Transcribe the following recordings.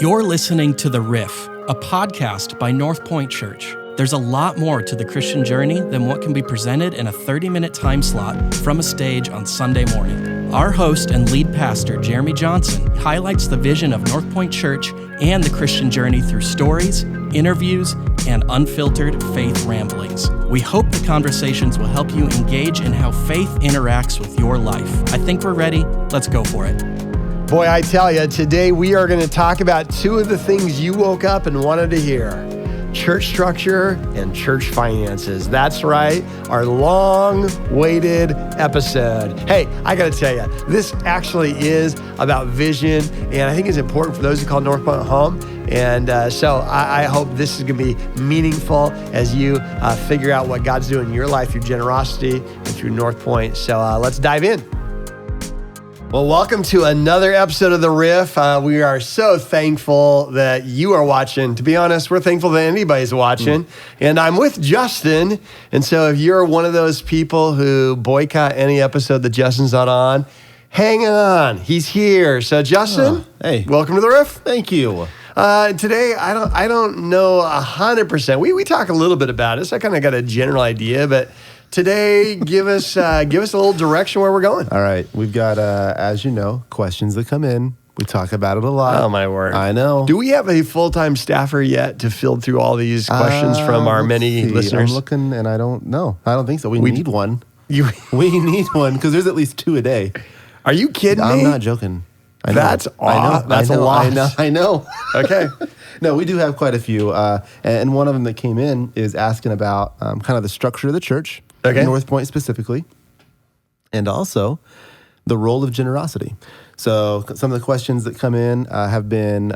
You're listening to The Riff, a podcast by North Point Church. There's a lot more to the Christian journey than what can be presented in a 30-minute time slot from a stage on Sunday morning. Our host and lead pastor, Jeremy Johnson, highlights the vision of North Point Church and the Christian journey through stories, interviews, and unfiltered faith ramblings. We hope the conversations will help you engage in how faith interacts with your life. I think we're ready. Let's go for it. Boy, I tell you, today we are going to talk about two of the things you woke up and wanted to hear: church structure and church finances. That's right, our long-awaited episode. Hey, I got to tell you, this actually is about vision, and I think it's important for those who call North Point home. And so I hope this is going to be meaningful as you figure out what God's doing in your life through generosity and through North Point. So let's dive in. Well, welcome to another episode of The Riff. We are so thankful that you are watching. To be honest, we're thankful that anybody's watching. And I'm with Justin. And so if you're one of those people who boycott any episode that Justin's not on, hang on, he's here. So Justin, hey, welcome to The Riff. Thank you. Today, I don't know 100%. We talk a little bit about it, so I kind of got a general idea, but today, give us a little direction where we're going. All right. We've got, as you know, questions that come in. We talk about it a lot. Oh, my word. I know. Do we have a full-time staffer yet to fill through all these questions from our many listeners? I'm looking, and I don't know. I don't think so. We need one. We need one, because there's at least two a day. Are you kidding me? I'm not joking. I know. That's awesome. That's a lot. I know. Okay. No, we do have quite a few. And one of them that came in is asking about kind of the structure of the church. Okay. North Point specifically, and also the role of generosity. So some of the questions that come in have been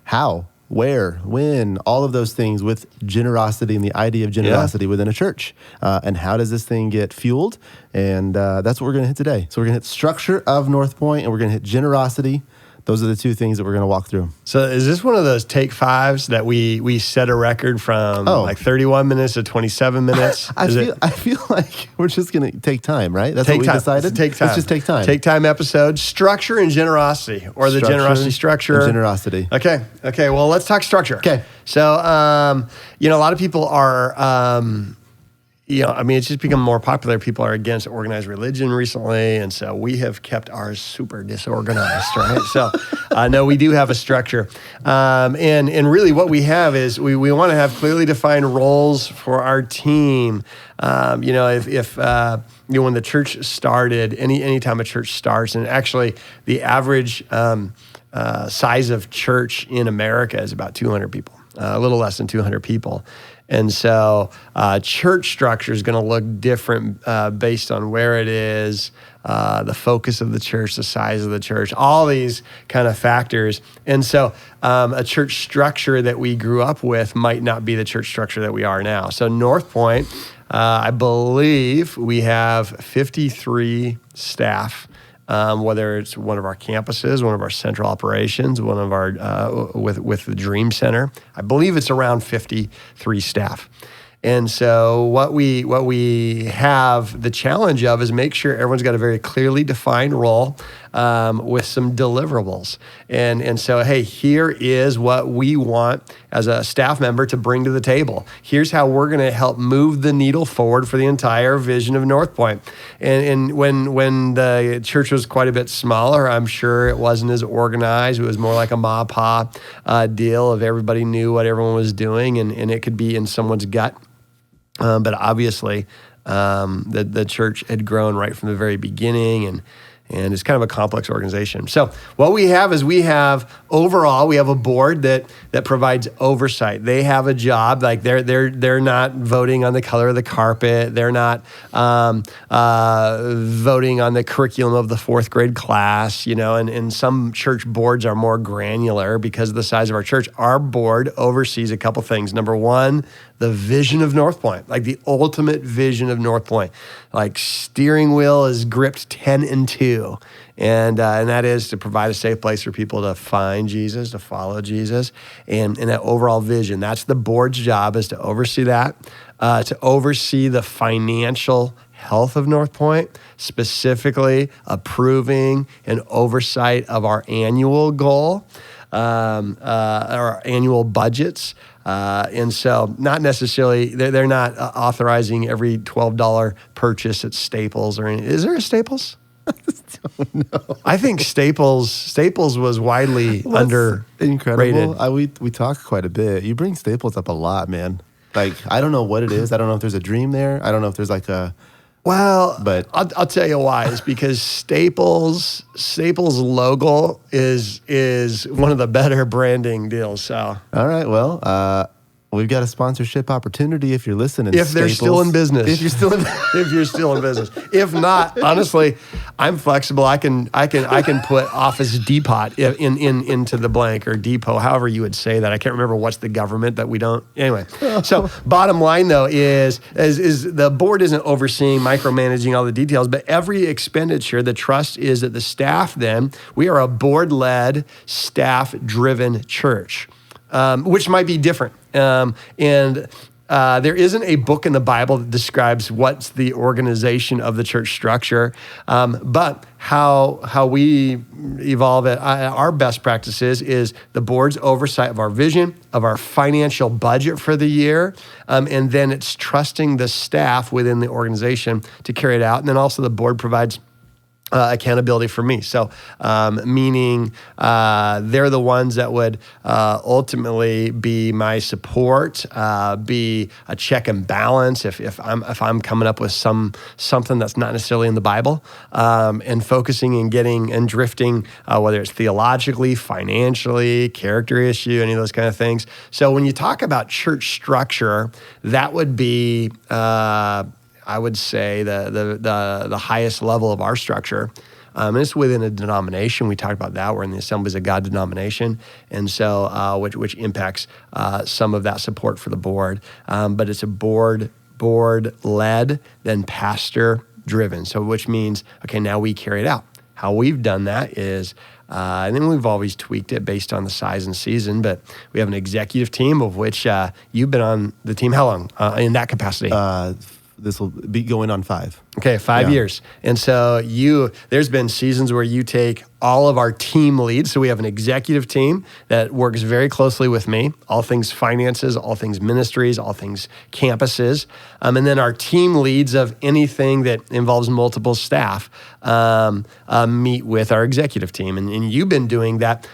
how, where, when, all of those things with generosity and the idea of generosity within a church. And how does this thing get fueled? And that's what we're going to hit today. So we're going to hit structure of North Point, and we're going to hit generosity. Those are the two things that we're going to walk through. So is this one of those take fives that we set a record from like 31 minutes to 27 minutes? I feel like we're just going to take time, right? That's take what we time. decided? Take time. Let's just take time. Take time episode, structure and generosity, or the generosity structure. And generosity. Okay. Well, let's talk structure. Okay. So, a lot of people are... it's just become more popular. People are against organized religion recently, and so we have kept ours super disorganized, right? So, no, we do have a structure, and really what we have is we want to have clearly defined roles for our team. If when the church started, any time a church starts, and actually the average size of church in America is about 200 people, a little less than 200 people. And so church structure is going to look different based on where it is, the focus of the church, the size of the church, all these kind of factors. And so a church structure that we grew up with might not be the church structure that we are now. So North Point, I believe we have 53 staff. Whether it's one of our campuses, one of our central operations, one of our with the Dream Center, I believe it's around 53 staff. And so what we have the challenge of is make sure everyone's got a very clearly defined role with some deliverables. And so, hey, here is what we want as a staff member to bring to the table. Here's how we're going to help move the needle forward for the entire vision of North Point. And when the church was quite a bit smaller, I'm sure it wasn't as organized. It was more like a ma pa deal of everybody knew what everyone was doing, and it could be in someone's gut. But obviously, the church had grown right from the very beginning, and it's kind of a complex organization. So what we have is we have a board that provides oversight. They have a job, like they're not voting on the color of the carpet. They're not voting on the curriculum of the fourth grade class, and some church boards are more granular because of the size of our church. Our board oversees a couple things. Number one, the vision of North Point, like the ultimate vision of North Point. Like steering wheel is gripped 10 and 2. And that is to provide a safe place for people to find Jesus, to follow Jesus, and that overall vision. That's the board's job, is to oversee that, to oversee the financial health of North Point, specifically approving and oversight of our annual goal. our annual budgets. And so not necessarily, they're not authorizing every $12 purchase at Staples or anything. Is there a Staples? No. I think Staples was widely underrated. Incredible. We talk quite a bit. You bring Staples up a lot, man. Like, I don't know what it is. I don't know if there's a dream there. I don't know if there's like a... Well, but I'll tell you why. It's because Staples logo is one of the better branding deals. So, all right, well, we've got a sponsorship opportunity if you're listening. If they're still in business, if you're still in, if you're still in business. If not, honestly, I'm flexible. I can put Office Depot into the blank or depot, however you would say that. I can't remember what's the government that we don't. Anyway, so bottom line though is the board isn't overseeing, micromanaging all the details, but every expenditure, the trust is that the staff. Then we are a board-led, staff-driven church. Which might be different. There isn't a book in the Bible that describes what's the organization of the church structure, but how we evolve it. Our best practices is the board's oversight of our vision, of our financial budget for the year, and then it's trusting the staff within the organization to carry it out. And then also the board provides accountability for me. So, meaning they're the ones that would ultimately be my support, be a check and balance if I'm coming up with something that's not necessarily in the Bible, and focusing and getting and drifting, whether it's theologically, financially, character issue, any of those kind of things. So when you talk about church structure, that would be I would say the highest level of our structure. And it's within a denomination. We talked about that. We're in the Assemblies of God denomination. And so, which impacts some of that support for the board. But it's a board-led, then pastor-driven. So which means, okay, now we carry it out. How we've done that is, and then we've always tweaked it based on the size and season, but we have an executive team of which you've been on the team how long in that capacity? This will be going on 5. Okay, 5 years. And so there's been seasons where you take all of our team leads. So we have an executive team that works very closely with me, all things finances, all things ministries, all things campuses. And then our team leads of anything that involves multiple staff meet with our executive team. And you've been doing that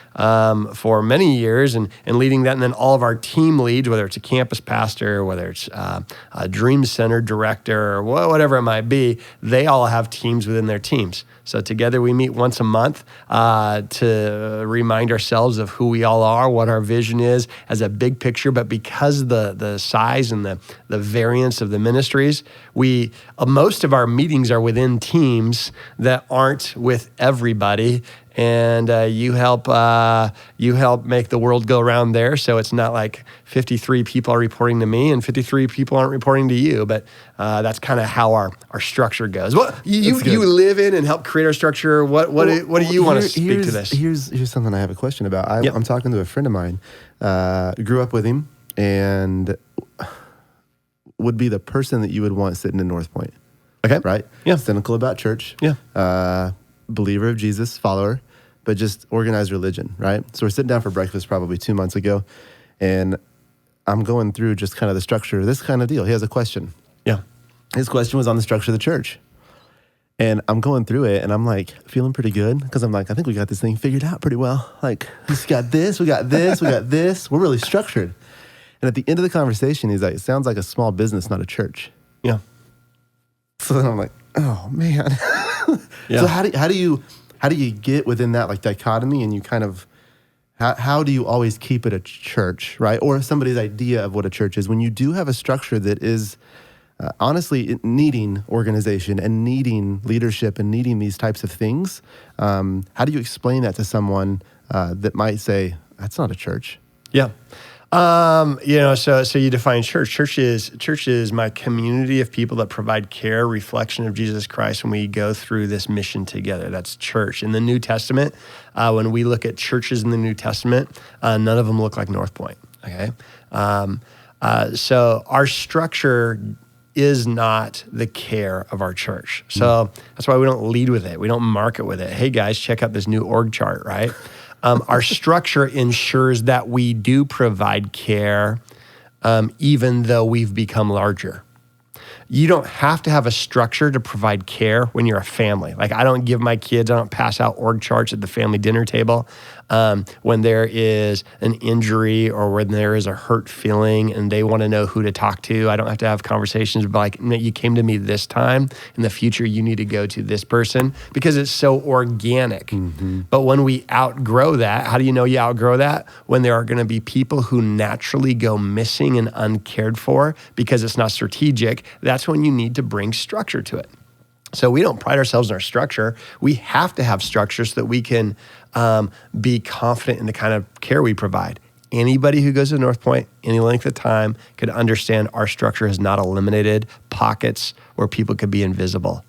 for many years and leading that. And then all of our team leads, whether it's a campus pastor, whether it's a Dream Center director, or whatever it might be, they all have teams within their teams. So together we meet once a month to remind ourselves of who we all are, what our vision is as a big picture. But because the size and the variance of the ministries, most of our meetings are within teams that aren't with everybody. And you help make the world go around there. So it's not like 53 people are reporting to me and 53 people aren't reporting to you. But that's kind of how our structure goes. Well, you live in and help create our structure. What do you want to speak to this? Here's something I have a question about. I'm talking to a friend of mine. Grew up with him and would be the person that you would want sitting in North Point. Okay. Right? Yeah. Cynical about church. Yeah. Believer of Jesus, follower, but just organized religion, right? So we're sitting down for breakfast probably 2 months ago, and I'm going through just kind of the structure, this kind of deal. He has a question. Yeah. His question was on the structure of the church. And I'm going through it, and I'm like feeling pretty good because I'm like, I think we got this thing figured out pretty well. Like, he's got this, we got this, we got this. We're really structured. And at the end of the conversation, he's like, it sounds like a small business, not a church. Yeah. So then I'm like, oh, man. Yeah. So how do you get within that like dichotomy, and you kind of how do you always keep it a church, right? Or somebody's idea of what a church is when you do have a structure that is honestly needing organization and needing leadership and needing these types of things. How do you explain that to someone that might say that's not a church? Yeah. So you define church. Church is my community of people that provide care, reflection of Jesus Christ when we go through this mission together. That's church. In the New Testament, when we look at churches in the New Testament, none of them look like North Point, okay? So our structure is not the care of our church. So that's why we don't lead with it. We don't market with it. Hey guys, check out this new org chart, right? Our structure ensures that we do provide care, even though we've become larger. You don't have to have a structure to provide care when you're a family. Like I don't give my kids, I don't pass out org charts at the family dinner table. When there is an injury or when there is a hurt feeling and they want to know who to talk to, I don't have to have conversations like, you came to me this time, in the future you need to go to this person, because it's so organic. But when we outgrow that, how do you know you outgrow that? When there are going to be people who naturally go missing and uncared for because it's not strategic, that's when you need to bring structure to it. So we don't pride ourselves in our structure. We have to have structure so that we can be confident in the kind of care we provide. Anybody who goes to North Point any length of time could understand our structure has not eliminated pockets where people could be invisible.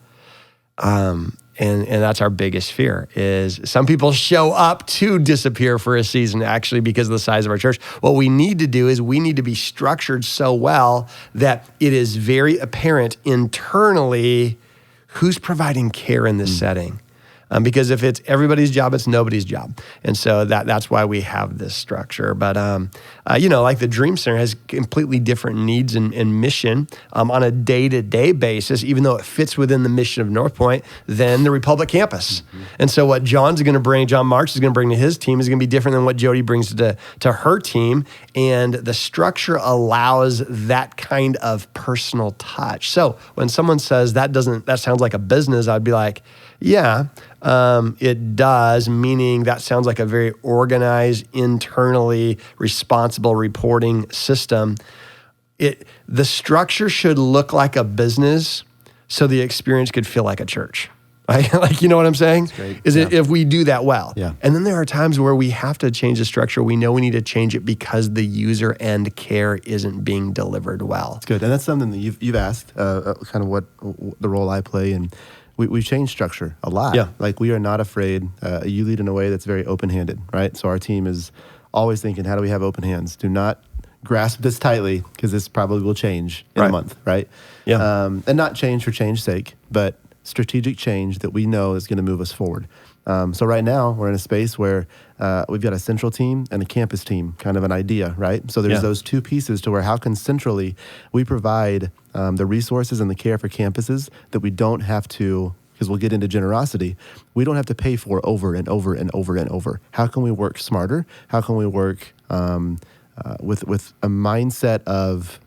And that's our biggest fear is some people show up to disappear for a season actually because of the size of our church. What we need to do is we need to be structured so well that it is very apparent internally who's providing care in this setting. Because if it's everybody's job, it's nobody's job. And so that's why we have this structure. But, like the Dream Center has completely different needs and mission on a day-to-day basis, even though it fits within the mission of North Point, than the Republic campus. And so what John March is going to bring to his team is going to be different than what Jody brings to her team. And the structure allows that kind of personal touch. So when someone says that sounds like a business, I'd be like, yeah, it does, meaning that sounds like a very organized, internally responsible reporting system. The structure should look like a business so the experience could feel like a church. Like, you know what I'm saying? If we do that well. Yeah. And then there are times where we have to change the structure. We know we need to change it because the user end care isn't being delivered well. That's good. And that's something that you've asked, kind of what the role I play, and we've changed structure a lot. Yeah. Like we are not afraid. You lead in a way that's very open-handed, right? So our team is always thinking, how do we have open hands? Do not grasp this tightly because this probably will change in a month, right? Yeah. And not change for change's sake, but strategic change that we know is going to move us forward. So right now we're in a space where we've got a central team and a campus team, kind of an idea, right? So there's those two pieces to where how can centrally we provide the resources and the care for campuses that we don't have to, because we'll get into generosity, we don't have to pay for over and over and over and over. How can we work smarter? How can we work with a mindset of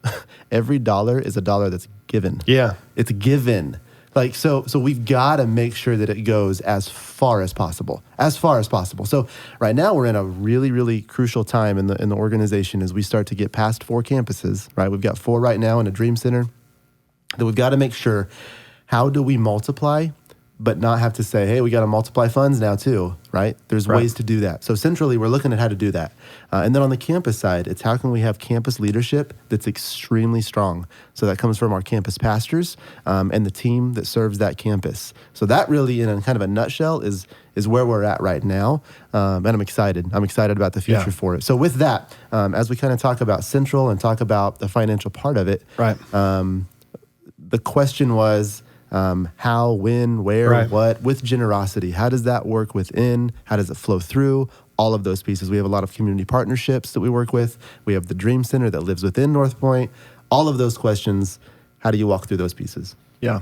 every dollar is a dollar that's given. Yeah. It's given. Like, so we've got to make sure that it goes as far as possible. So right now we're in a really, really crucial time in the organization as we start to get past 4 campuses, right? We've got 4 right now in a Dream Center that we've got to make sure, how do we multiply, but not have to say, hey, we got to multiply funds now too, right? There's ways to do that. So centrally, we're looking at how to do that. And then on the campus side, it's how can we have campus leadership that's extremely strong. So that comes from our campus pastors and the team that serves that campus. So that really, in a kind of a nutshell, is where we're at right now. And I'm excited. I'm excited about the future for it. So with that, as we kind of talk about central and talk about the financial part of it, the question was, how, when, where, what, with generosity. How does that work within? How does it flow through? All of those pieces. We have a lot of community partnerships that we work with. We have the Dream Center that lives within North Point. All of those questions, how do you walk through those pieces? Yeah.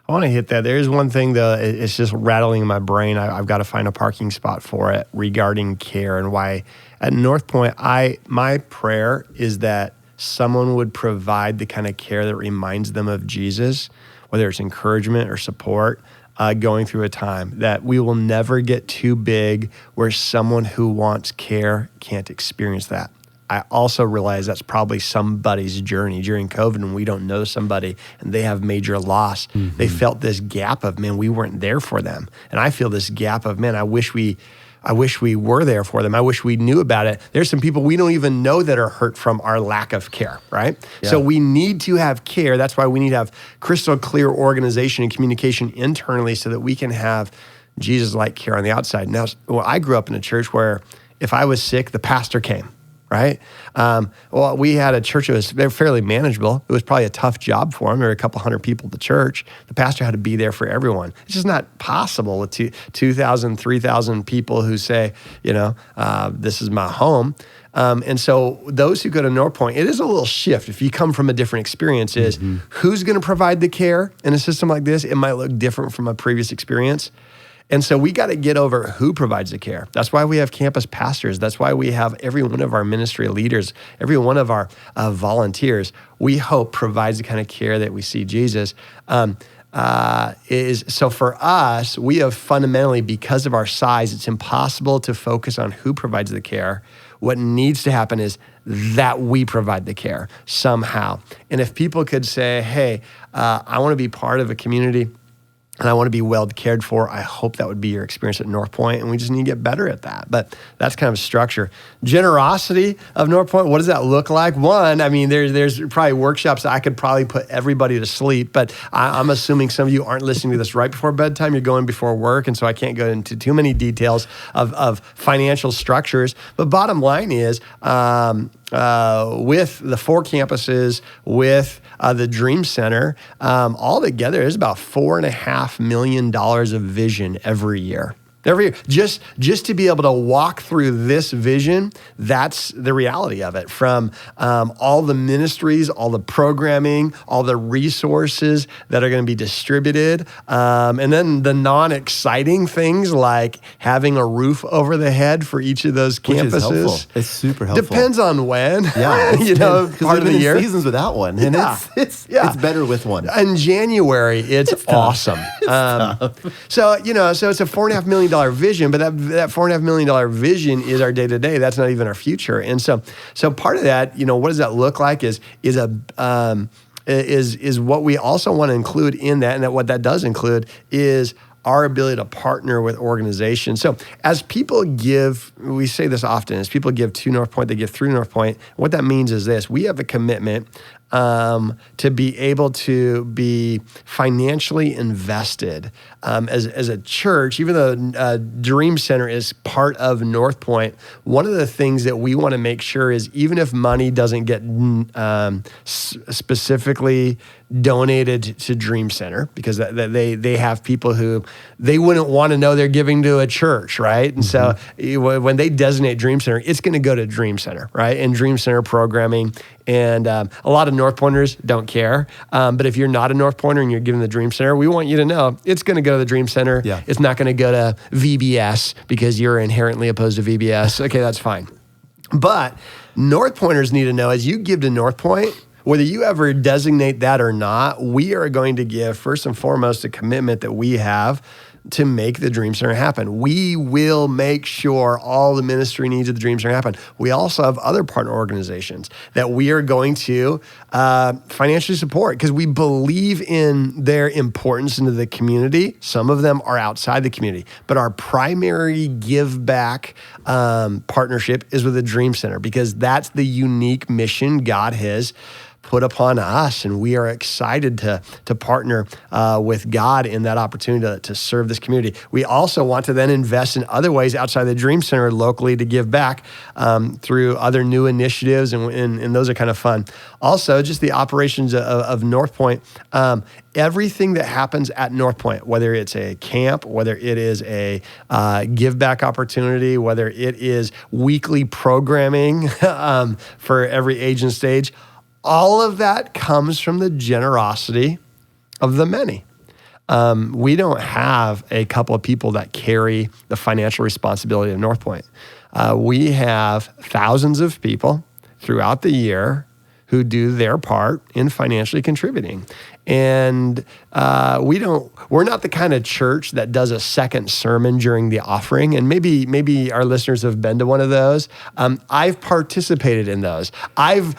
I want to hit that. There is one thing, though, it's just rattling in my brain. I've got to find a parking spot for it regarding care and why. At North Point, my prayer is that someone would provide the kind of care that reminds them of Jesus, whether it's encouragement or support, going through a time, that we will never get too big where someone who wants care can't experience that. I also realize that's probably somebody's journey during COVID when we don't know somebody and they have major loss. Mm-hmm. They felt this gap of, man, we weren't there for them. And I feel this gap of, man, I wish we were there for them. I wish we knew about it. There's some people we don't even know that are hurt from our lack of care, right? Yeah. So we need to have care. That's why we need to have crystal clear organization and communication internally so that we can have Jesus-like care on the outside. Now, I grew up in a church where if I was sick, the pastor came, right? Well, we had a church that was fairly manageable. It was probably a tough job for them. There were a couple hundred people at the church. The pastor had to be there for everyone. It's just not possible with 2,000, 3,000 people who say, this is my home. And so those who go to North Point, it is a little shift. If you come from a different experience, is who's going to provide the care in a system like this? It might look different from a previous experience. And so we got to get over who provides the care. That's why we have campus pastors. That's why we have every one of our ministry leaders, every one of our volunteers, we hope provides the kind of care that we see Jesus. So for us, we have fundamentally, because of our size, it's impossible to focus on who provides the care. What needs to happen is that we provide the care somehow. And if people could say, hey, I want to be part of a community and I want to be well cared for, I hope that would be your experience at North Point, and we just need to get better at that. But that's kind of structure. Generosity of North Point, what does that look like? One, I mean, there's probably workshops that I could probably put everybody to sleep, but I'm assuming some of you aren't listening to this right before bedtime. You're going before work, and so I can't go into too many details of financial structures. But bottom line is, with the 4 campuses, with the Dream Center, all together is about $4.5 million of vision every year. Just to be able to walk through this vision, that's the reality of it. From all the ministries, all the programming, all the resources that are going to be distributed, and then the non-exciting things like having a roof over the head for each of those campuses. Which is helpful. It's super helpful. Depends on when. Yeah, part of the year. Seasons without one, and it's better with one. In January, it's awesome. So it's a $4.5 million vision, but that $4.5 million vision is our day to day. That's not even our future. And so part of that, what does that look like? Is what we also want to include in that, and that what that does include is our ability to partner with organizations. So as people give, we say this often, as people give to North Point, they give through North Point. What that means is this: we have a commitment to be able to be financially invested as a church. Even though Dream Center is part of North Point, one of the things that we want to make sure is, even if money doesn't get specifically donated to Dream Center, because they have people who they wouldn't want to know they're giving to a church, right? And so when they designate Dream Center, it's going to go to Dream Center, right? And Dream Center programming. And a lot of North Pointers don't care. But if you're not a North Pointer and you're giving the Dream Center, we want you to know it's going to go to the Dream Center. Yeah. It's not going to go to VBS because you're inherently opposed to VBS. Okay, that's fine. But North Pointers need to know, as you give to North Point, whether you ever designate that or not, we are going to give, first and foremost, a commitment that we have to make the Dream Center happen. We will make sure all the ministry needs of the Dream Center happen. We also have other partner organizations that we are going to financially support, because we believe in their importance into the community. Some of them are outside the community, but our primary give back partnership is with the Dream Center, because that's the unique mission God has put upon us, and we are excited to partner with God in that opportunity to serve this community. We also want to then invest in other ways outside the Dream Center locally to give back through other new initiatives, and those are kind of fun. Also, just the operations of North Point. Everything that happens at North Point, whether it's a camp, whether it is a give back opportunity, whether it is weekly programming for every age and stage, all of that comes from the generosity of the many. We don't have a couple of people that carry the financial responsibility of North Point. We have thousands of people throughout the year who do their part in financially contributing. And we're not the kind of church that does a second sermon during the offering. And maybe our listeners have been to one of those. I've participated in those. I've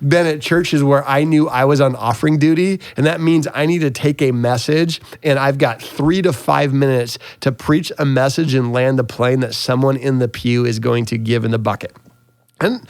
been at churches where I knew I was on offering duty, and that means I need to take a message, and I've got 3 to 5 minutes to preach a message and land the plane that someone in the pew is going to give in the bucket. And,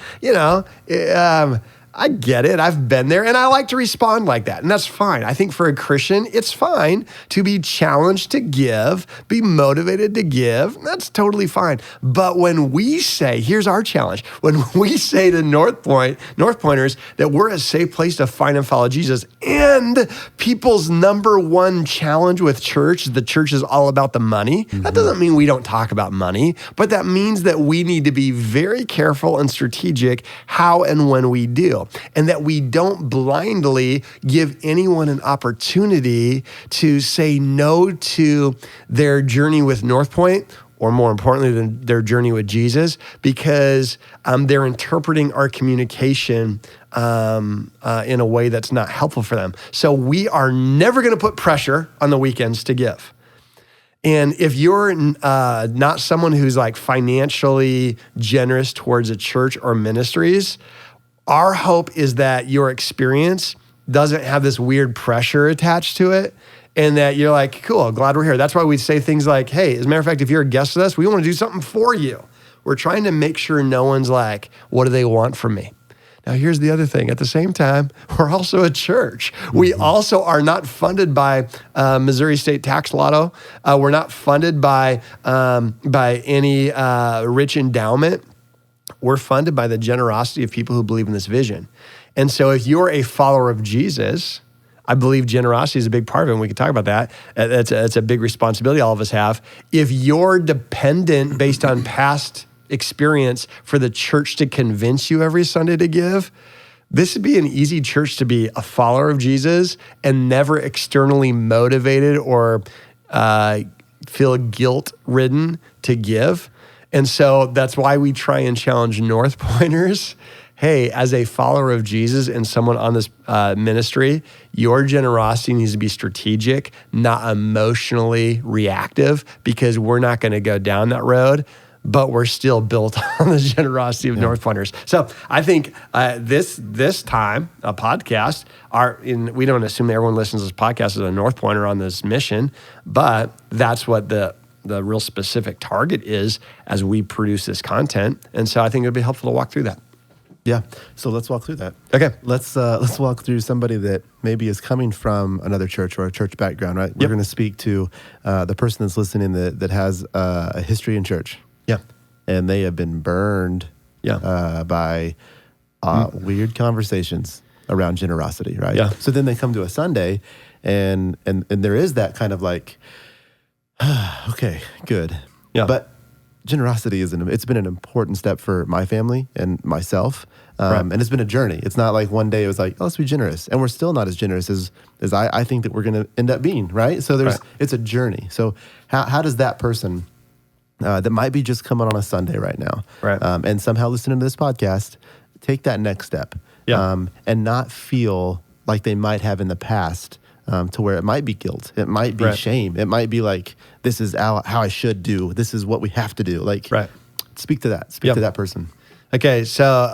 I get it. I've been there, and I like to respond like that, and that's fine. I think for a Christian, it's fine to be challenged to give, be motivated to give. That's totally fine. But when we say, here's our challenge, when we say to North Pointers that we're a safe place to find and follow Jesus, and people's number one challenge with church, the church is all about the money. That doesn't mean we don't talk about money, but that means that we need to be very careful and strategic how and when we do. And that we don't blindly give anyone an opportunity to say no to their journey with North Point, or more importantly, than their journey with Jesus, because they're interpreting our communication in a way that's not helpful for them. So we are never going to put pressure on the weekends to give. And if you're not someone who's like financially generous towards a church or ministries, our hope is that your experience doesn't have this weird pressure attached to it, and that you're like, cool, glad we're here. That's why we say things like, hey, as a matter of fact, if you're a guest with us, we want to do something for you. We're trying to make sure no one's like, what do they want from me? Now, here's the other thing. At the same time, we're also a church. We also are not funded by Missouri State Tax Lotto. We're not funded by any rich endowment. We're funded by the generosity of people who believe in this vision. And so if you're a follower of Jesus, I believe generosity is a big part of it, and we can talk about that. It's a big responsibility all of us have. If you're dependent based on past experience for the church to convince you every Sunday to give, this would be an easy church to be a follower of Jesus and never externally motivated or feel guilt-ridden to give. And so that's why we try and challenge North Pointers. Hey, as a follower of Jesus and someone on this ministry, your generosity needs to be strategic, not emotionally reactive, because we're not going to go down that road, but we're still built on the generosity of North Pointers. So I think this time, a podcast, we don't assume that everyone listens to this podcast as a North Pointer on this mission, but that's what the real specific target is as we produce this content. And so I think it'd be helpful to walk through that. Yeah. So let's walk through that. Okay. Let's walk through somebody that maybe is coming from another church or a church background, right? We're going to speak to the person that's listening that has a history in church. Yeah. And they have been burned by weird conversations around generosity, right? Yeah. So then they come to a Sunday and there is that kind of like, okay, good. Yeah. But generosity it's been an important step for my family and myself. And it's been a journey. It's not like one day it was like, oh, let's be generous. And we're still not as generous as I think that we're going to end up being, right? So it's a journey. So how does that person that might be just coming on a Sunday right now and somehow listening to this podcast take that next step and not feel like they might have in the past to where it might be guilt. It might be shame. It might be like, this is how I should do. This is what we have to do. Like, speak to that. Speak to that person. Okay, so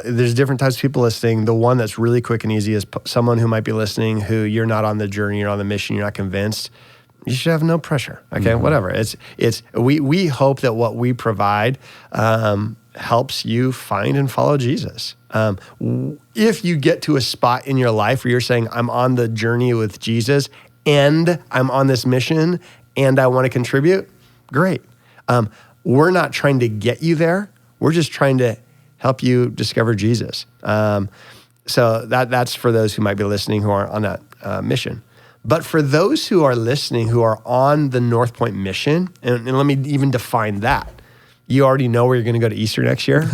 there's different types of people listening. The one that's really quick and easy is someone who might be listening who you're not on the journey, you're on the mission, you're not convinced. You should have no pressure. Okay, whatever. We hope that what we provide helps you find and follow Jesus. If you get to a spot in your life where you're saying, I'm on the journey with Jesus and I'm on this mission and I want to contribute, great. We're not trying to get you there. We're just trying to help you discover Jesus. So that's for those who might be listening who are on that mission. But for those who are listening who are on the North Point mission, and let me even define that. You already know where you're going to go to Easter next year,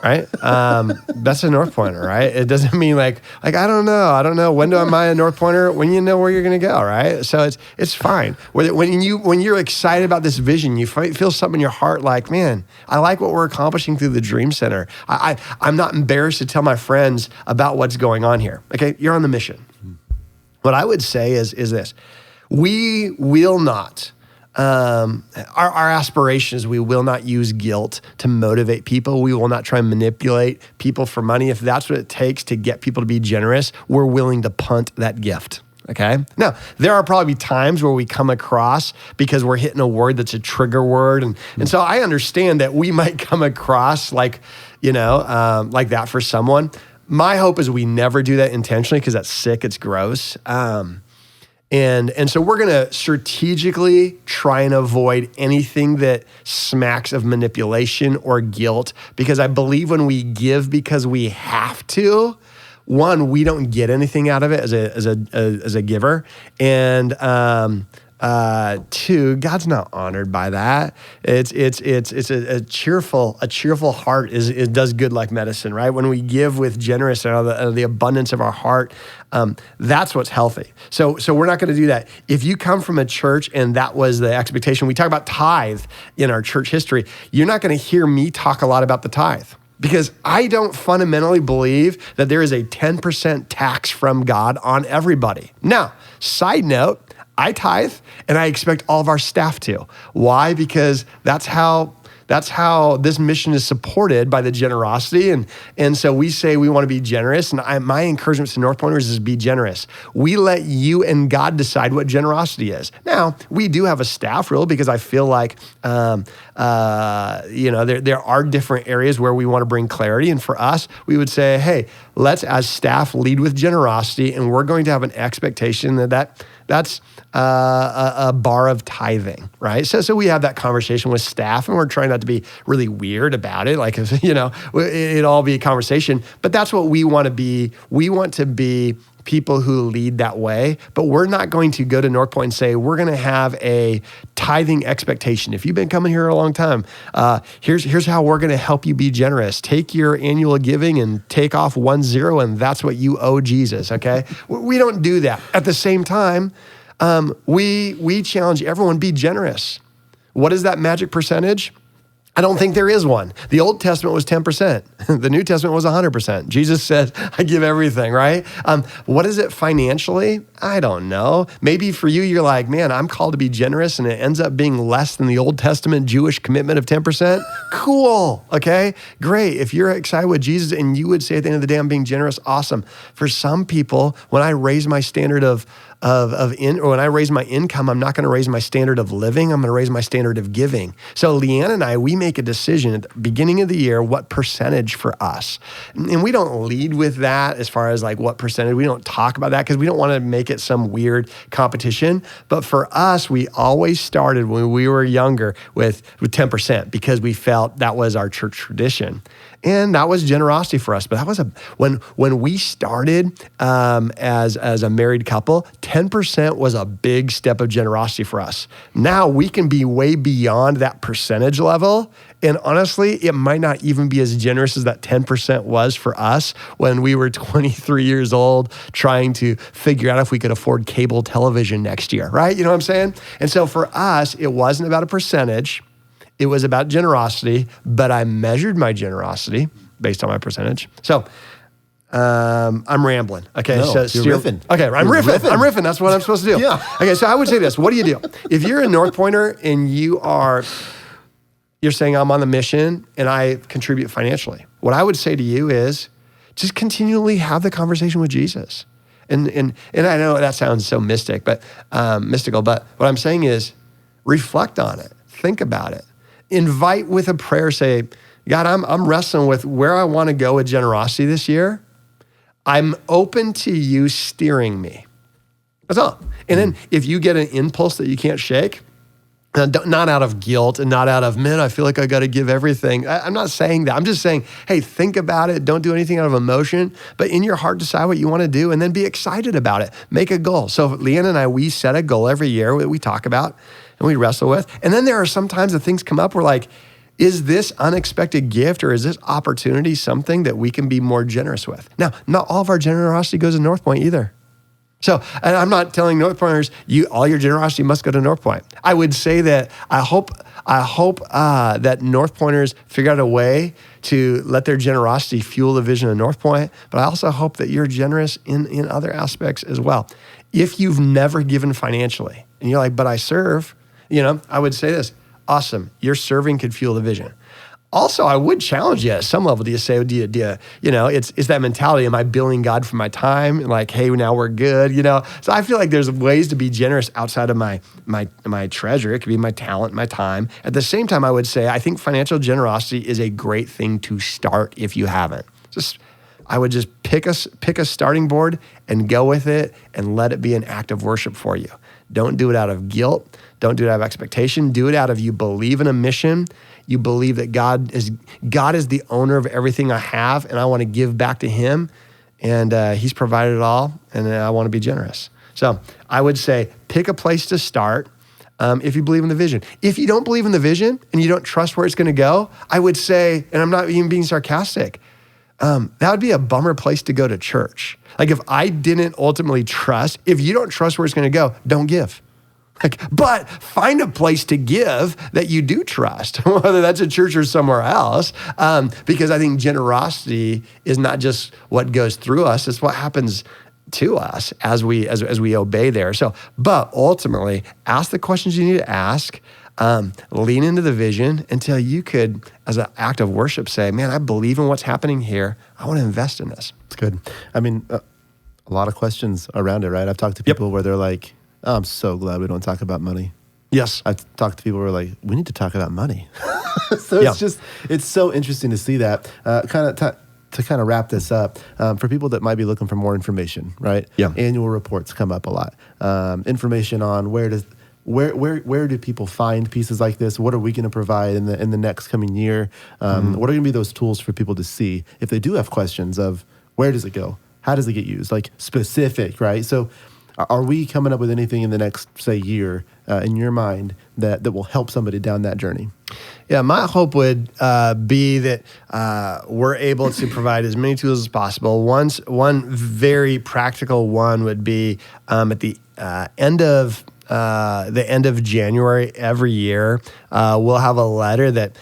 right? That's a North Pointer, right? It doesn't mean like I don't know. When do I buy a North Pointer? When you know where you're going to go, right? So it's fine. When you're excited about this vision, you feel something in your heart like, man, I like what we're accomplishing through the Dream Center. I'm not embarrassed to tell my friends about what's going on here. Okay, you're on the mission. What I would say is this: we will not. Our aspiration is we will not use guilt to motivate people. We will not try and manipulate people for money. If that's what it takes to get people to be generous, we're willing to punt that gift. Okay. Now, there are probably times where we come across because we're hitting a word that's a trigger word. And so I understand that we might come across like that for someone. My hope is we never do that intentionally because that's sick, it's gross. And so we're going to strategically try and avoid anything that smacks of manipulation or guilt, because I believe when we give because we have to, one, we don't get anything out of it as a giver, and two, God's not honored by that. It's a cheerful heart it does good like medicine, right? When we give with generous out of the abundance of our heart, that's what's healthy. So we're not going to do that. If you come from a church and that was the expectation, we talk about tithe in our church history, you're not going to hear me talk a lot about the tithe. Because I don't fundamentally believe that there is a 10% tax from God on everybody. Now, side note, I tithe, and I expect all of our staff to. Why? Because that's how this mission is supported by the generosity. And so we say we want to be generous. And my encouragement to North Pointers is be generous. We let you and God decide what generosity is. Now, we do have a staff rule because I feel like, there are different areas where we want to bring clarity. And for us, we would say, hey, let's as staff lead with generosity. And we're going to have an expectation that's a bar of tithing, right? So we have that conversation with staff, and we're trying not to be really weird about it. Like, it'd all be a conversation, but that's what we want to be. We want to be people who lead that way, but we're not going to go to North Point and say, we're going to have a tithing expectation. If you've been coming here a long time, here's how we're going to help you be generous. Take your annual giving and take off 10, and that's what you owe Jesus, okay? We don't do that. At the same time, we challenge everyone, be generous. What is that magic percentage? I don't think there is one. The Old Testament was 10%. The New Testament was 100%. Jesus said, I give everything, right? What is it financially? I don't know. Maybe for you, you're like, man, I'm called to be generous, and it ends up being less than the Old Testament Jewish commitment of 10%. Cool, okay? Great. If you're excited with Jesus and you would say at the end of the day, I'm being generous, awesome. For some people, when I raise my standard or when I raise my income, I'm not going to raise my standard of living. I'm going to raise my standard of giving. So Leanne and I, we make a decision at the beginning of the year, what percentage for us. And we don't lead with that as far as like what percentage. We don't talk about that because we don't want to make it some weird competition. But for us, we always started when we were younger with 10% because we felt that was our church tradition. And that was generosity for us. But that was when we started as a married couple, 10% was a big step of generosity for us. Now we can be way beyond that percentage level. And honestly, it might not even be as generous as that 10% was for us when we were 23 years old trying to figure out if we could afford cable television next year, right? You know what I'm saying? And so for us, it wasn't about a percentage. It was about generosity, but I measured my generosity based on my percentage. So I'm rambling. Okay, no, so you're riffing. Okay, I'm riffing. I'm riffing. That's what I'm supposed to do. Yeah. Okay, so I would say this. What do you do? If you're a North Pointer and you're saying I'm on the mission and I contribute financially, what I would say to you is just continually have the conversation with Jesus. And I know that sounds so mystical, but what I'm saying is reflect on it. Think about it. Invite with a prayer, say, God, I'm wrestling with where I want to go with generosity this year. I'm open to you steering me. That's all. And then if you get an impulse that you can't shake, not out of guilt and not out of, man, I feel like I got to give everything. I'm not saying that. I'm just saying, hey, think about it. Don't do anything out of emotion, but in your heart, decide what you want to do and then be excited about it. Make a goal. So Leanne and I, we set a goal every year that we talk about and we wrestle with. And then there are sometimes that things come up, we're like, is this unexpected gift or is this opportunity something that we can be more generous with? Now, not all of our generosity goes to North Point either. So, and I'm not telling North Pointers, all your generosity must go to North Point. I would say that I hope that North Pointers figure out a way to let their generosity fuel the vision of North Point, but I also hope that you're generous in other aspects as well. If you've never given financially and you're like, but I serve, I would say this, awesome, your serving could fuel the vision. Also, I would challenge you at some level. Do you say, it's that mentality, am I billing God for my time? Like, hey, now we're good, So I feel like there's ways to be generous outside of my treasure. It could be my talent, my time. At the same time, I would say, I think financial generosity is a great thing to start if you haven't. Just I would just pick a starting board and go with it and let it be an act of worship for you. Don't do it out of guilt. Don't do it out of expectation. Do it out of you believe in a mission. You believe that God is the owner of everything I have, and I want to give back to him. And he's provided it all, and I want to be generous. So I would say pick a place to start if you believe in the vision. If you don't believe in the vision and you don't trust where it's going to go, I would say, and I'm not even being sarcastic, that would be a bummer place to go to church. Like if I didn't ultimately trust, if you don't trust where it's going to go, don't give. But find a place to give that you do trust, whether that's a church or somewhere else, because I think generosity is not just what goes through us, it's what happens to us as we obey there. So, but ultimately, ask the questions you need to ask, lean into the vision until you could, as an act of worship, say, man, I believe in what's happening here. I want to invest in this. It's good. I mean, a lot of questions around it, right? I've talked to people where they're like, oh, I'm so glad we don't talk about money. Yes. I've talked to people who are like, we need to talk about money. So it's so interesting to see that. To kind of wrap this up, for people that might be looking for more information, right? Yeah. Annual reports come up a lot. Information on where do people find pieces like this? What are we going to provide in the next coming year? What are going to be those tools for people to see if they do have questions of where does it go? How does it get used? Like specific, right? So are we coming up with anything in the next, say, year in your mind that will help somebody down that journey? Yeah, my hope would be that we're able to provide as many tools as possible. One very practical one would be at the end of January every year, we'll have a letter that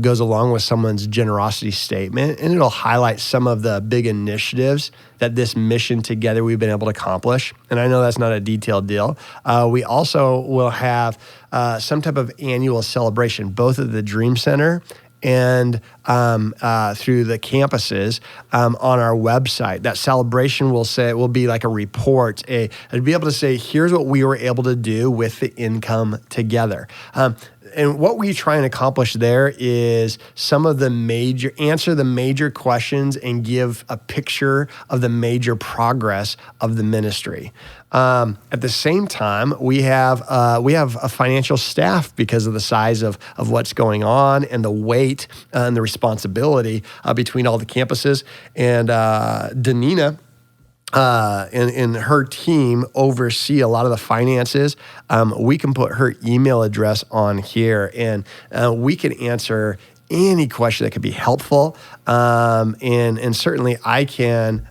goes along with someone's generosity statement, and it'll highlight some of the big initiatives that this mission together we've been able to accomplish. And I know that's not a detailed deal. We also will have some type of annual celebration, both at the Dream Center and through the campuses on our website. That celebration will be like a report, it'd be able to say, here's what we were able to do with the income together. And what we try and accomplish there is answer the major questions and give a picture of the major progress of the ministry. At the same time, we have a financial staff because of the size of what's going on and the weight and the responsibility between all the campuses. And Danina and her team oversee a lot of the finances. We can put her email address on here, and we can answer any question that could be helpful. And certainly I can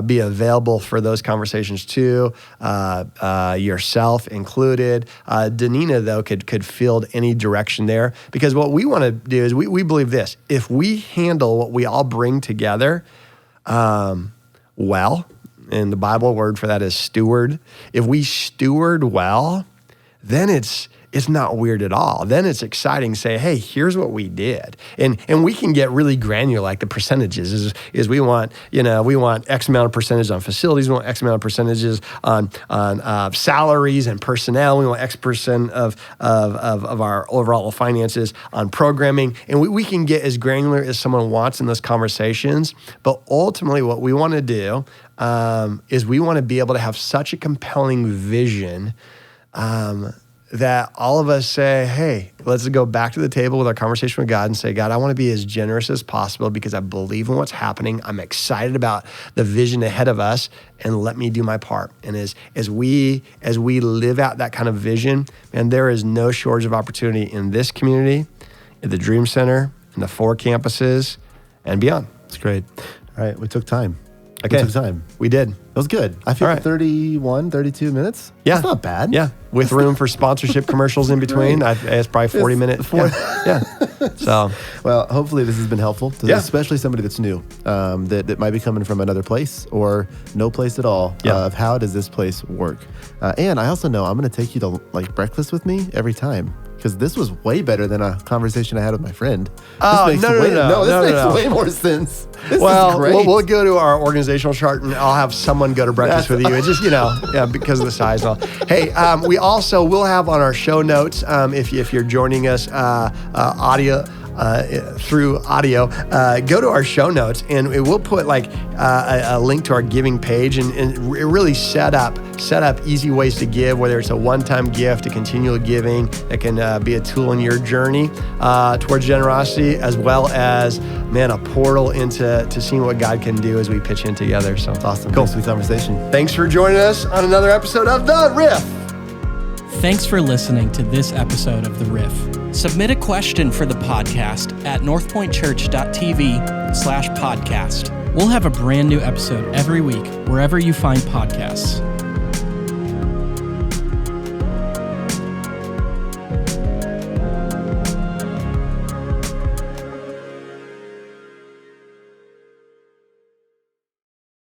be available for those conversations too, yourself included. Danina, though, could field any direction there, because what we want to do is we believe this: if we handle what we all bring together well, and the Bible word for that is steward. If we steward well, then it's not weird at all. Then it's exciting to say, hey, here's what we did. And we can get really granular, like the percentages is we want X amount of percentage on facilities, we want X amount of percentages on salaries and personnel, we want X percent of our overall finances on programming. And we can get as granular as someone wants in those conversations. But ultimately what we want to do is we want to be able to have such a compelling vision that all of us say, hey, let's go back to the table with our conversation with God and say, God, I want to be as generous as possible because I believe in what's happening. I'm excited about the vision ahead of us, and let me do my part. And as we live out that kind of vision, man, there is no shortage of opportunity in this community, at the Dream Center, in the 4 campuses, and beyond. It's great. All right, we took time. Okay. We took time. We did. That was good. I feel like 31, 32 minutes. Yeah. That's not bad. Yeah. With room for sponsorship commercials in between. It's probably 40 minutes. Yeah. So, well, hopefully this has been helpful to especially somebody that's new, that might be coming from another place or no place at all, of how does this place work. And I also know I'm going to take you to like breakfast with me every time, because this was way better than a conversation I had with my friend. This makes way more sense. This is great. We'll go to our organizational chart and I'll have someone go to breakfast with you. It's just, because of the size and all. Hey, we also will have on our show notes, if you're joining us, audio through audio, go to our show notes, and it will put like a link to our giving page, and it really set up easy ways to give, whether it's a one-time gift, a continual giving that can be a tool in your journey towards generosity, as well as, man, a portal into seeing what God can do as we pitch in together. So Awesome. Cool. Thanks for the conversation. Thanks for joining us on another episode of The Riff. Thanks for listening to this episode of The Riff. Submit a question for the podcast at northpointchurch.tv/podcast. We'll have a brand new episode every week wherever you find podcasts.